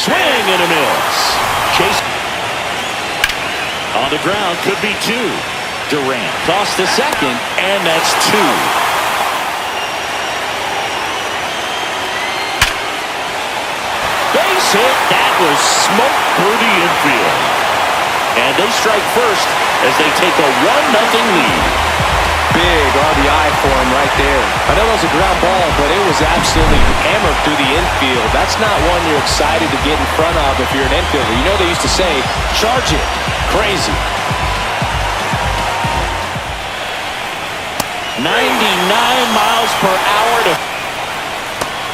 Swing and a miss. Chase on the ground, could be two. Durant toss to second, and that's two. Base hit. That was smoke through the infield. And they strike first as they take a 1-0 lead. Big RBI for him right there. I know it was a ground ball, but it was absolutely hammered through the infield. That's not one you're excited to get in front of if you're an infielder. You know they used to say, charge it. Crazy. 99 miles per hour to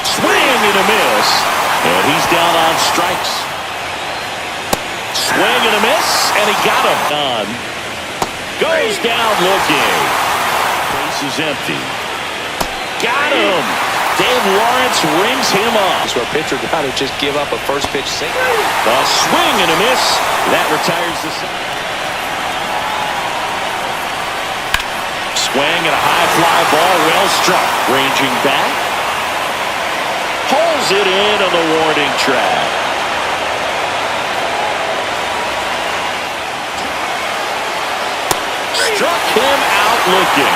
swing and a miss. And he's down on strikes. Swing and a miss, and he got him. Done. Goes down looking. Base is empty. Got him. Dave Lawrence rings him up. So a pitcher got to just give up a first pitch single. A swing and a miss. That retires the side. Swing and a high fly ball, well struck. Ranging back. Pulls it in on the warning track. Struck him out looking.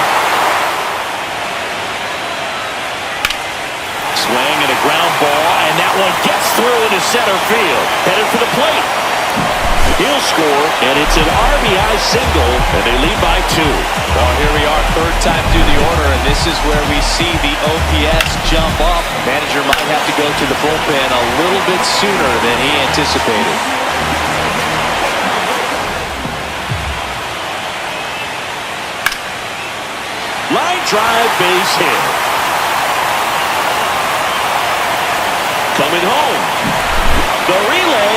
Swing and a ground ball, and that one gets through into center field. Headed for the plate. He'll score, and it's an RBI single, and they lead by 2. Well, here we are, third time through the order, and this is where we see the OPS jump up. Manager might have to go to the bullpen a little bit sooner than he anticipated. Line drive, base hit. Coming home. The relay,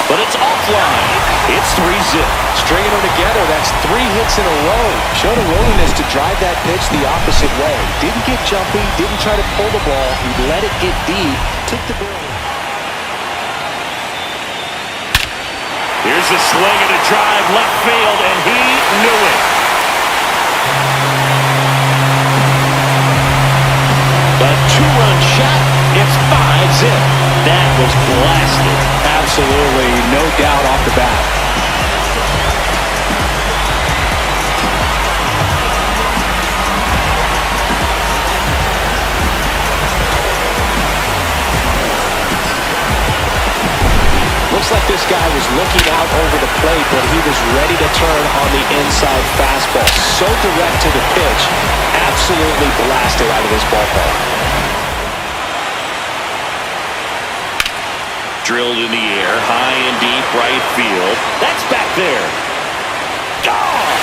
but it's offline. It's 3-zip. Stringing them together, that's 3 hits in a row. Showed a willingness to drive that pitch the opposite way. Didn't get jumpy, didn't try to pull the ball. He let it get deep, took the ball. Here's a swing and a drive left field, and he knew it. A 2-run shot. It's 5-zip. That was blasted. Absolutely, no doubt off the bat. Looks like this guy was looking out over the plate, but he was ready to turn on the inside fastball. So direct to the pitch, absolutely blasted out of this ballpark. Drilled in the air, high and deep right field. That's back there. Gone!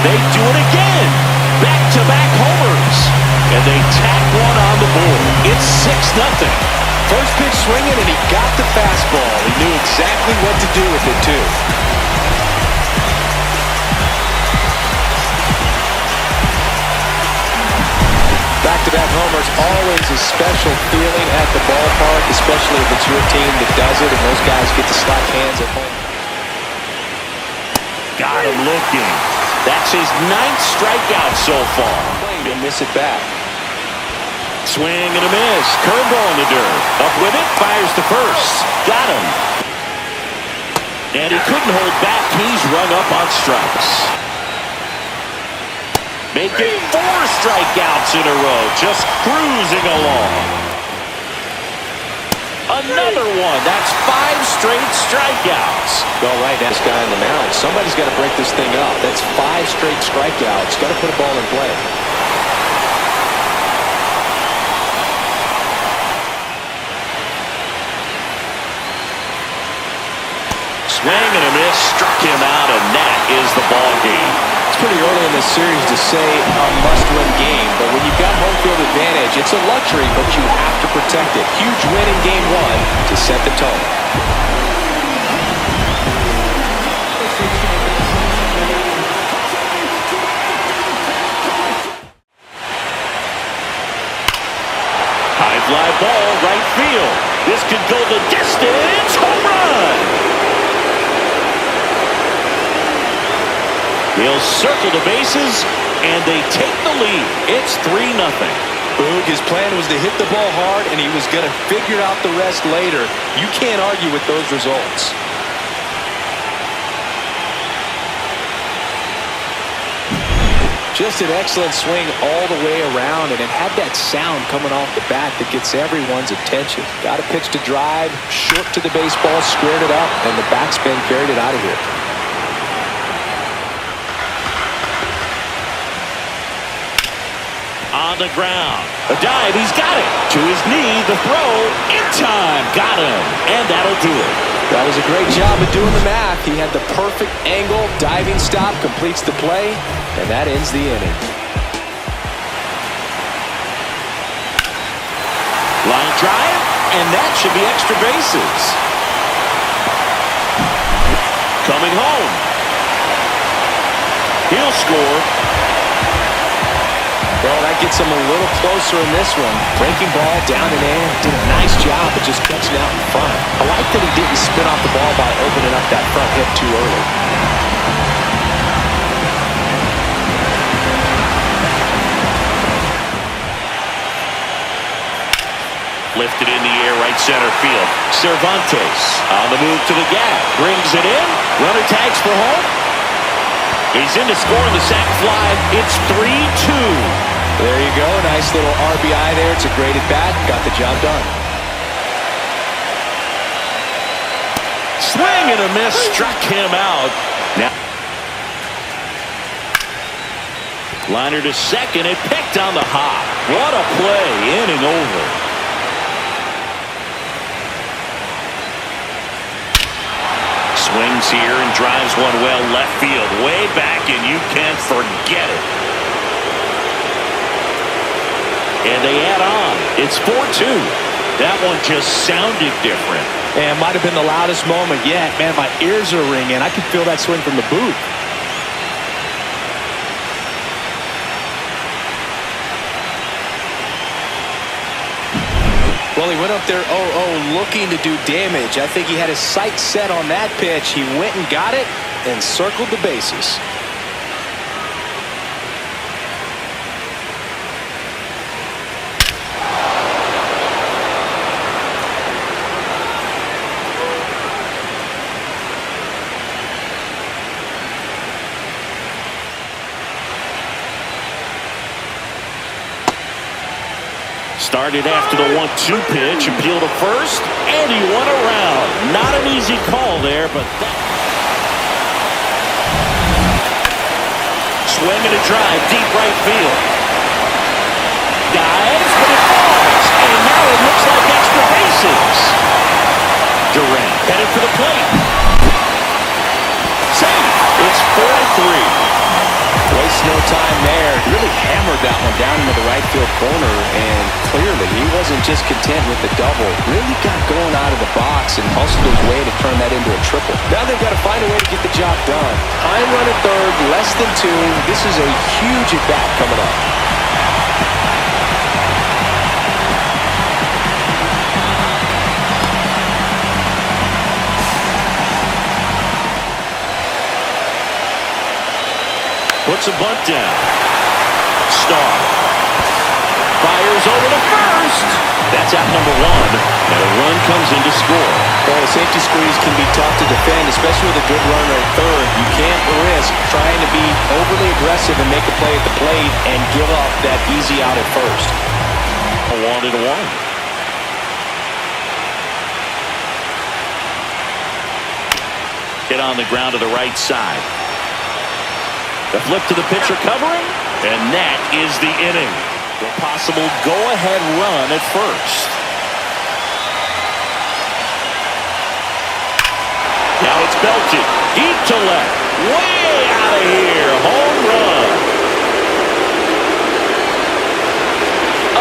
They do it again. Back-to-back homers. And they tack one on the board. It's 6-0. First pitch swinging, and he got the fastball. He knew exactly what to do with it, too. Back-to-back homers, always a special feeling at the ballpark, especially if it's your team that does it and those guys get to slap hands at home. Got him looking. That's his 9th strikeout so far. And miss it back. Swing and a miss. Curveball in the dirt. Up with it, fires to first. Got him. And he couldn't hold back. He's rung up on strikes. Making 4 strikeouts in a row. Just cruising along. Another one. That's 5 straight strikeouts. Go right at this guy on the mound. Somebody's got to break this thing up. That's 5 straight strikeouts. Got to put a ball in play. Swing and a miss. Struck him out, and that is the ball game. It's pretty early in this series to say a must-win game, but when you've got home field advantage, it's a luxury, but you have to protect it. Huge win in Game 1 to set the tone. High fly ball, right field. This could go the distance. Home run! They'll circle the bases, and they take the lead. It's 3-0. Boog, his plan was to hit the ball hard, and he was going to figure out the rest later. You can't argue with those results. Just an excellent swing all the way around, and it had that sound coming off the bat that gets everyone's attention. Got a pitch to drive, short to the baseball, squared it up, and the backspin carried it out of here. On the ground. A dive. He's got it. To his knee. The throw. In time. Got him. And that'll do it. That was a great job of doing the math. He had the perfect angle. Diving stop. Completes the play. And that ends the inning. Line drive. And that should be extra bases. Coming home. He'll score. Well, that gets him a little closer in this one. Breaking ball down and in. Did a nice job of just catching out in front. I like that he didn't spin off the ball by opening up that front hip too early. Lifted in the air, right center field. Cervantes on the move to the gap. Brings it in. Runner tags for home. He's in to score on the sac fly. It's 3-2. There you go. Nice little RBI there. It's a great at bat. Got the job done. Swing and a miss. Struck him out. Now, liner to second. It picked on the hop. What a play. Inning over. Swings here and drives one well left field. Way back, and you can't forget it. And they add on. It's 4-2. That one just sounded different. And might have been the loudest moment yet. Man, my ears are ringing. I can feel that swing from the booth. Well, he went up there 0-0 looking to do damage. I think he had his sights set on that pitch. He went and got it and circled the bases. Started after the 1-2 pitch, appeal to first, and he won around. Not an easy call there, but that... Swing and a drive, deep right field. Dives, but it falls, and now it looks like extra bases. Durant headed for the plate. Safe. It's 4-3. Waste no time there. Really hammered that one down into the right field corner, and clearly he wasn't just content with the double. Really got going out of the box and hustled his way to turn that into a triple. Now they've got to find a way to get the job done. Time run at third, less than 2. This is a huge at bat coming up. Puts a bunt down. Starr fires over to first. That's out number 1. And a run comes in to score. Well, a safety squeeze can be tough to defend, especially with a good runner at third. You can't risk trying to be overly aggressive and make a play at the plate and give up that easy out at first. A 1-1. Hit on the ground to the right side. The flip to the pitcher covering, and that is the inning. The possible go-ahead run at first. Now it's belted. Deep to left. Way out of here. Home run.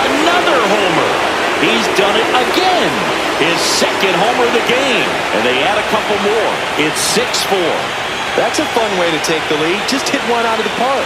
Another homer. He's done it again. His second homer of the game. And they add a couple more. It's 6-4. That's a fun way to take the lead. Just hit one out of the park.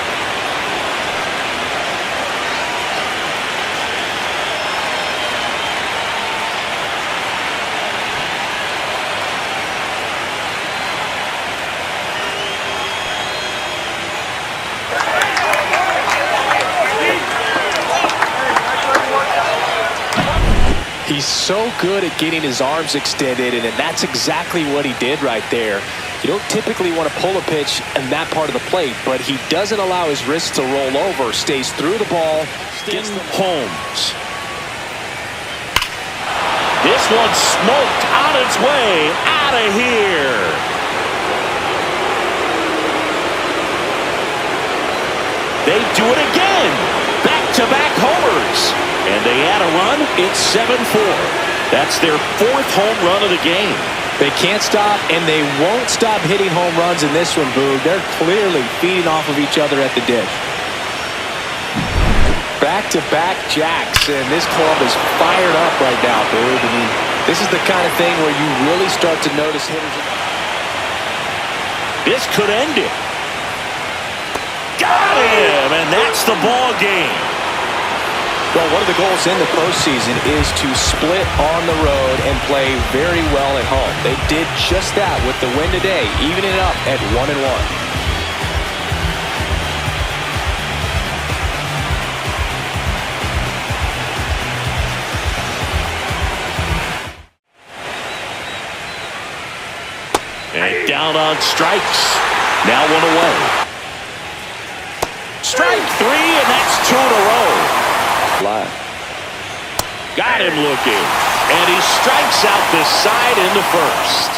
He's so good at getting his arms extended, and that's exactly what he did right there. You don't typically want to pull a pitch in that part of the plate, but he doesn't allow his wrists to roll over, stays through the ball, gets Holmes. This one smoked on its way out of here. They do it again. Back-to-back homers. And they add a run. It's 7-4. That's their 4th home run of the game. They can't stop, and they won't stop hitting home runs in this one, Boog. They're clearly feeding off of each other at the dish. Back-to-back jacks, and this club is fired up right now, Boog. I mean, this is the kind of thing where you really start to notice hitters. This could end it. Got him, and that's the ball game. Well, one of the goals in the postseason is to split on the road and play very well at home. They did just that with the win today, evening it up at 1-1. And down on strikes. Now one away. Strike 3, and that's 2 in a row. Got him looking. And he strikes out this side in the first.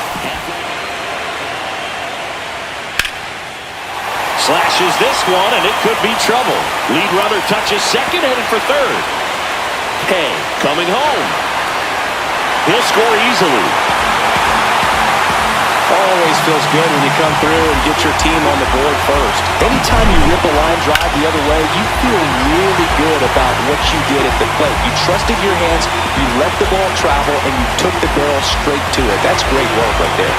Slashes this one, and it could be trouble. Lead runner touches second, headed for third. Hay coming home. He'll score easily. Always feels good when you come through and get your team on the board first. Anytime you rip a line drive the other way, you feel really good about what you did at the plate. You trusted your hands, you let the ball travel, and you took the barrel straight to it. That's great work right there.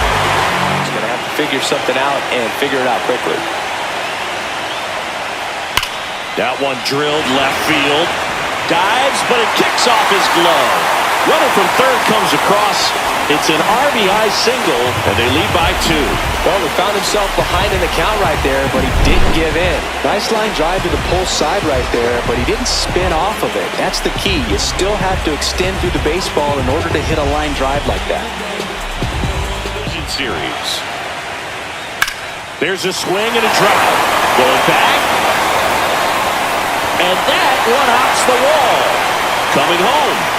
He's going to have to figure something out and figure it out quickly. That one drilled left field. Dives, but it kicks off his glove. Runner from third comes across. It's an RBI single, and they lead by 2. Well, he found himself behind in the count right there, but he didn't give in. Nice line drive to the pull side right there, but he didn't spin off of it. That's the key. You still have to extend through the baseball in order to hit a line drive like that. Division series. There's a swing and a drive. Going back. And that one hops the wall. Coming home.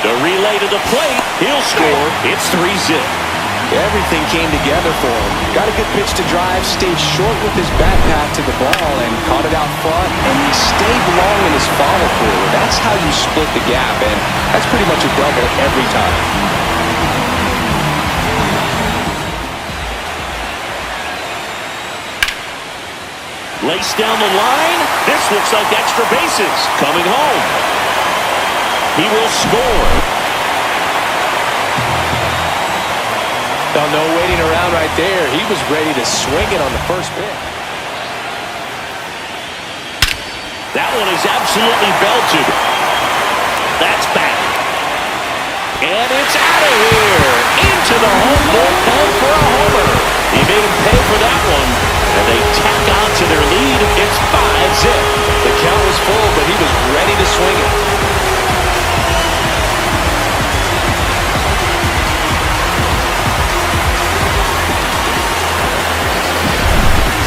The relay to the plate. He'll score. It's 3-zip. Everything came together for him. Got a good pitch to drive, stayed short with his back path to the ball, and caught it out front, and he stayed long in his follow-through. That's how you split the gap, and that's pretty much a double every time. Laced down the line. This looks like extra bases. Coming home. He will score. Well, no waiting around right there. He was ready to swing it on the first pitch. That one is absolutely belted. That's back. And it's out of here. Into the home bullpen for a homer. He made him pay for that one. And they tack on to their lead. It's 5-zip. The count was full, but he was ready to swing it.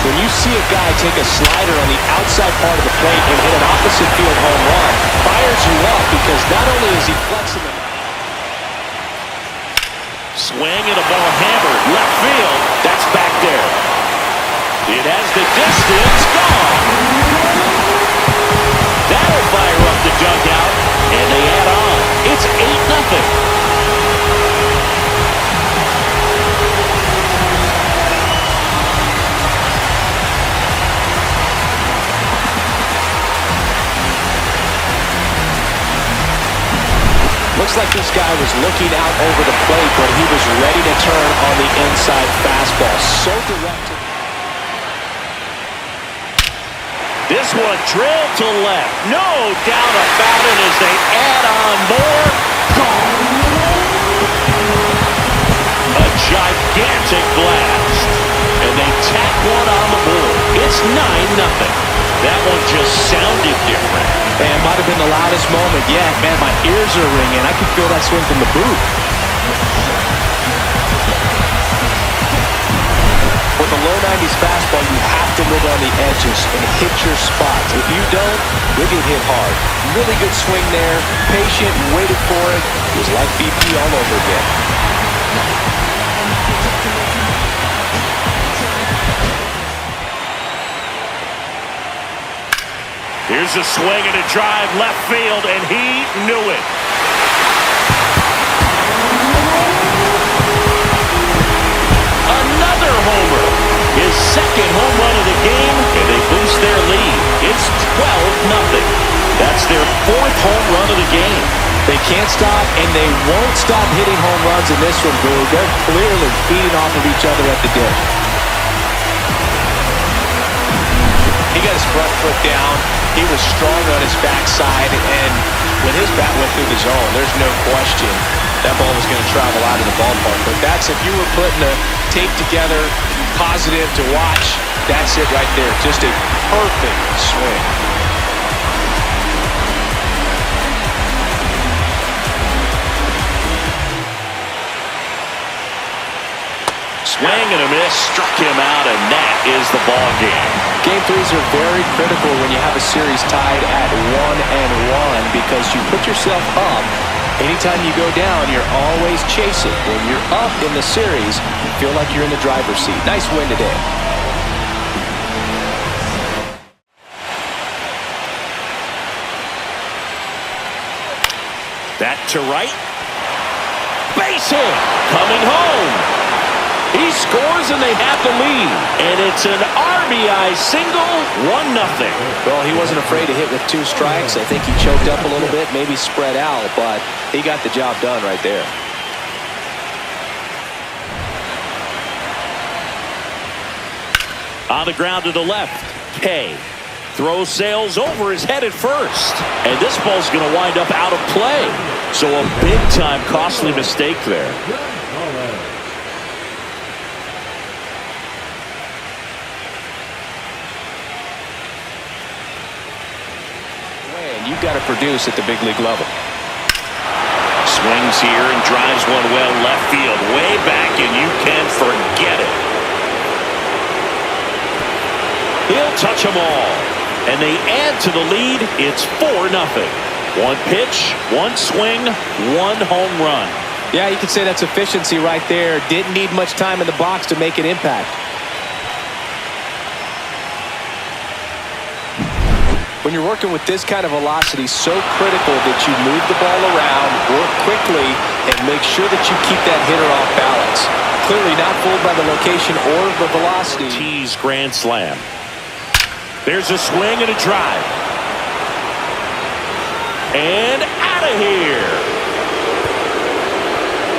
When you see a guy take a slider on the outside part of the plate and hit an opposite field home run, fires you up because not only is he flexing the swing and a ball hammered left field. That's back there. It has the distance. Gone. That'll fire up the dugout, and they add on. It's 8-0. Looks like this guy was looking out over the plate, but he was ready to turn on the inside fastball. So direct. This one drilled to left. No doubt about it as they add on more. Gone. A gigantic blast. And they tack one on the board. It's 9-0. That one just sounded different. And it might have been the loudest moment yet. Man, my ears are ringing. I can feel that swing from the booth. With a low 90s fastball, you have to live on the edges and hit your spots. If you don't, you'll get hit hard. Really good swing there. Patient, waited for it. It was like BP all over again. Here's a swing and a drive left field, and he knew it. Another homer. His second home run of the game, and they boost their lead. It's 12-0. That's their fourth home run of the game. They can't stop, and they won't stop hitting home runs in this one, Boo. They're clearly feeding off of each other at the dish. He got his front foot down. He was strong on his backside, and when his bat went through the zone, there's no question that ball was going to travel out of the ballpark. But that's, if you were putting the tape together, positive to watch, that's it right there. Just a perfect swing. Swing and a miss, struck him out, and that is the ball game. Game threes are very critical when you have a series tied at 1-1 because you put yourself up. Anytime you go down, you're always chasing. When you're up in the series, you feel like you're in the driver's seat. Nice win today. That to right. Base hit. Coming home. He scores and they have the lead. And it's an RBI single, 1-0. Well, he wasn't afraid to hit with 2 strikes. I think he choked up a little bit, maybe spread out, but he got the job done right there. On the ground to the left, K. Throws sails over his head at first. And this ball's going to wind up out of play. So a big-time costly mistake there. You've got to produce at the big league level. Swings here and drives one well left field, way back, and you can forget it. He'll touch them all, and they add to the lead. It's 4-0. One pitch, one swing, one home run. Yeah, you could say that's efficiency right there. Didn't need much time in the box to make an impact. When you're working with this kind of velocity, so critical that you move the ball around, work quickly, and make sure that you keep that hitter off balance. Clearly not fooled by the location or the velocity. T's grand slam. There's a swing and a drive. And out of here.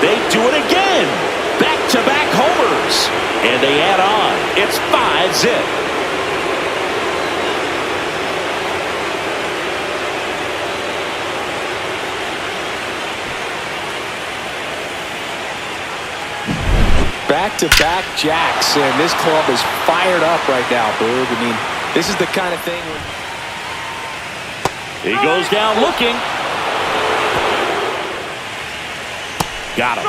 They do it again. Back-to-back homers. And they add on. It's 5-0. Back-to-back jacks, and this club is fired up right now, Boog. I mean, this is the kind of thing. He goes down looking. Got him.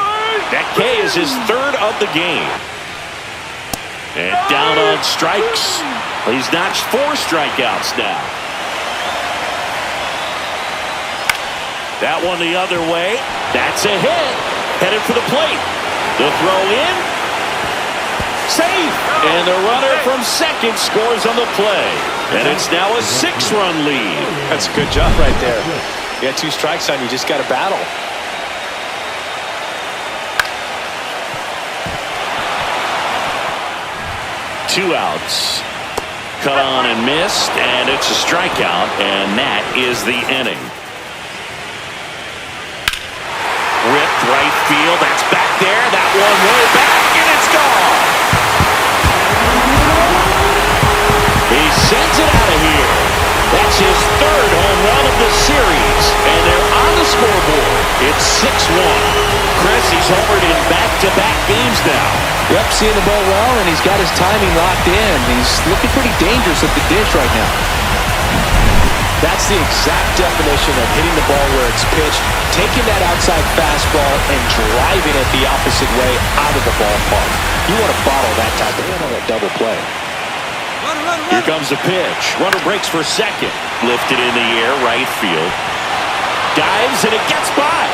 That K is his third of the game. And down on strikes. He's notched 4 strikeouts now. That one the other way. That's a hit. Headed for the plate. The throw in. Safe. And the runner from second scores on the play. And it's now a 6-run lead. That's a good job right there. You got 2 strikes on you. Just got to battle. Two outs. Cut on and missed. And it's a strikeout. And that is the inning. Ripped right field. That's back there. That one way back, and it's gone. He sends it out of here. That's his third home run of the series, and they're on the scoreboard. It's 6-1. Chris, he's homered in back-to-back games now. Yep, seeing the ball well, and he's got his timing locked in. He's looking pretty dangerous at the dish right now. That's the exact definition of hitting the ball where it's pitched, taking that outside fastball and driving it the opposite way out of the ballpark. You want to bottle that type of hit on a double play. Here comes the pitch. Runner breaks for second. Lifted in the air, right field. Dives, and it gets by.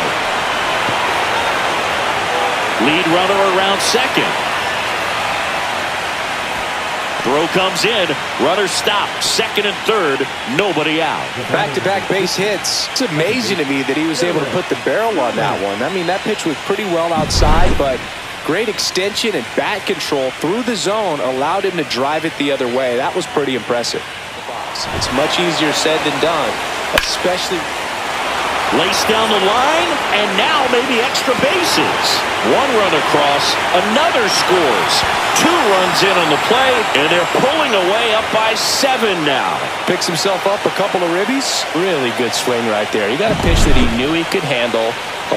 Lead runner around second. Throw comes in. Runner stopped. Second and third. Nobody out. Back-to-back base hits. It's amazing to me that he was able to put the barrel on that one. I mean, that pitch was pretty well outside, but great extension and bat control through the zone allowed him to drive it the other way. That was pretty impressive. It's much easier said than done, especially... Laced down the line, and now maybe extra bases. One run across, another scores. 2 runs in on the play, and they're pulling away up by 7 now. Picks himself up a couple of ribbies. Really good swing right there. He got a pitch that he knew he could handle,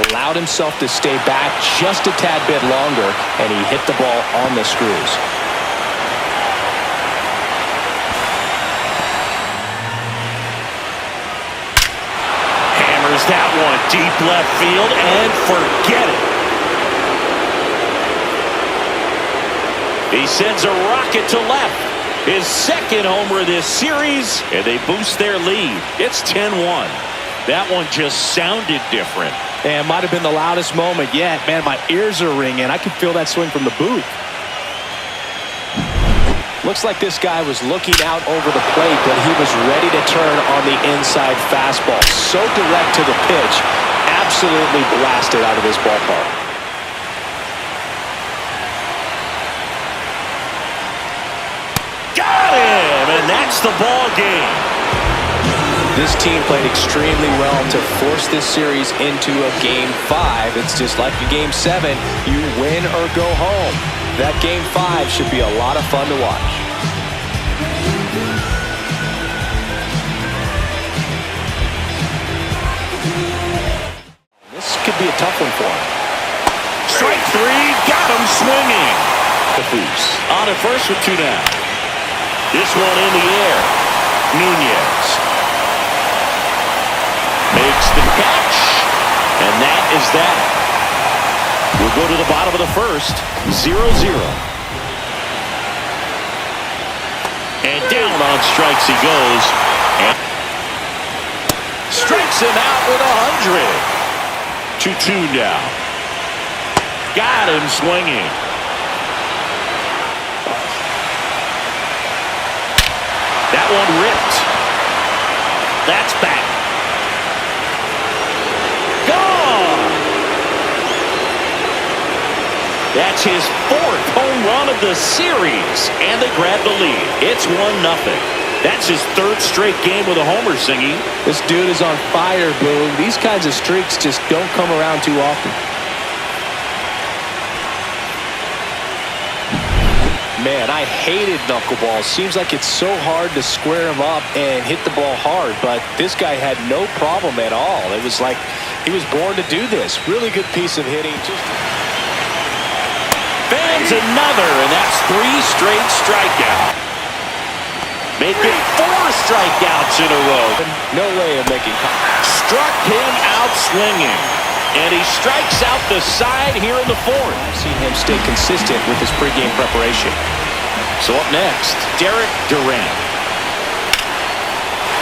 allowed himself to stay back just a tad bit longer, and he hit the ball on the screws. That one deep left field, and forget it. He sends a rocket to left. His second homer this series, and they boost their lead. It's 10-1. That one just sounded different. And might have been the loudest moment yet. Man, my ears are ringing. I can feel that swing from the booth. Looks like this guy was looking out over the plate, but he was ready to turn on the inside fastball. So direct to the pitch, absolutely blasted out of this ballpark. Got him, and that's the ball game. This team played extremely well to force this series into a Game 5. It's just like a Game 7. You win or go home. That Game 5 should be a lot of fun to watch. This could be a tough one for him. Strike 3, got him swinging. On at first with 2 down. This one in the air. Nunez makes the catch, and that is that. We'll go to the bottom of the first, 0-0. And down on strikes he goes. And strikes him out with 100. 2-2 now. Got him swinging. That one ripped. That's back. Gone. That's his 4th home run of the series, and they grab the lead. It's 1-0. That's his 3rd straight game with a homer, Singy. This dude is on fire, Boone. These kinds of streaks just don't come around too often. Man, I hated knuckleballs. Seems like it's so hard to square him up and hit the ball hard, but this guy had no problem at all. It was like he was born to do this. Really good piece of hitting. Fans another, and that's 3 straight strikeouts. Make it 4 strikeouts in a row. No way of making. Struck him out swinging. And he strikes out the side here in the 4th. I've seen him stay consistent with his pregame preparation. So up next, Derek Duran.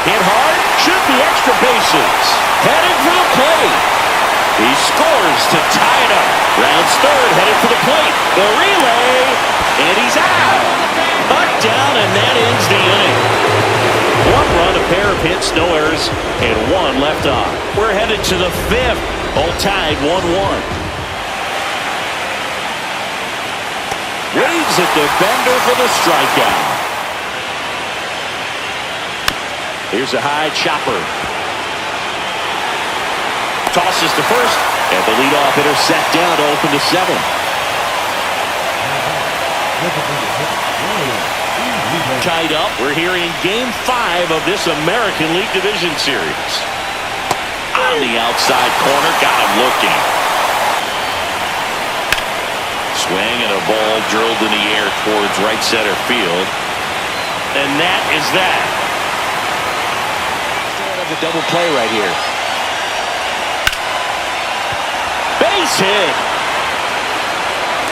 Hit hard, should be extra bases. Headed for the plate. He scores to tie it up. Rounds 3rd, headed for the plate. The relay, and he's out. Butt down, and that ends the inning. 1 run, a pair of hits, no errors, and 1 left on. We're headed to the 5th. All tied 1-1. Waves at the bender for the strikeout. Here's a high chopper. Tosses to first, and the leadoff hitter set down to open the 7th. Tied up, we're here in Game 5 of this American League Division Series. On the outside corner, got him looking. Swing and a ball drilled in the air towards right center field. And that is that. survive the double play right here. Base hit.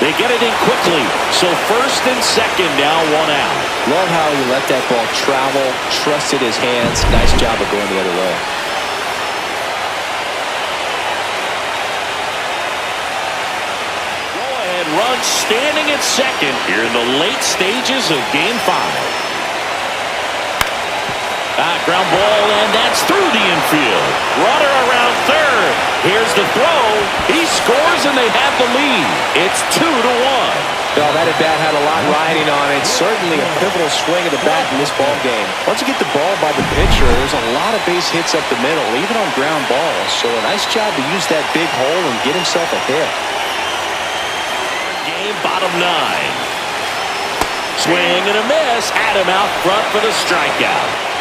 They get it in quickly. So first and second, now one out. Love how he let that ball travel, trusted his hands. Nice job of going the other way. Go-ahead run standing at second here in the late stages of Game 5. Ground ball, and that's through the infield. Runner around third. Here's the throw. He scores, and they have the lead. It's 2-1. Well, that at-bat had a lot riding on it. Certainly a pivotal swing of the bat in this ball game. Once you get the ball by the pitcher, there's a lot of base hits up the middle, even on ground balls. So a nice job to use that big hole and get himself a hit. Game bottom 9. Swing and a miss. Had him out front for the strikeout.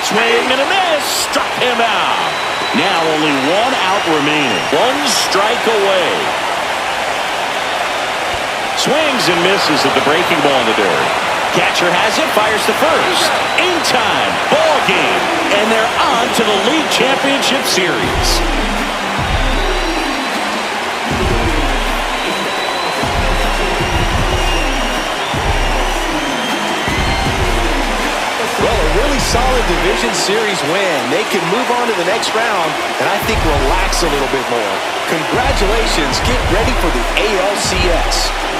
Swing and a miss. Struck him out. Now only one out remaining. One strike away. Swings and misses at the breaking ball in the dirt. Catcher has it. Fires to first. In time. Ball game. And they're on to the league championship series. Well, a really solid division series win. They can move on to the next round and I think relax a little bit more. Congratulations. Get ready for the ALCS.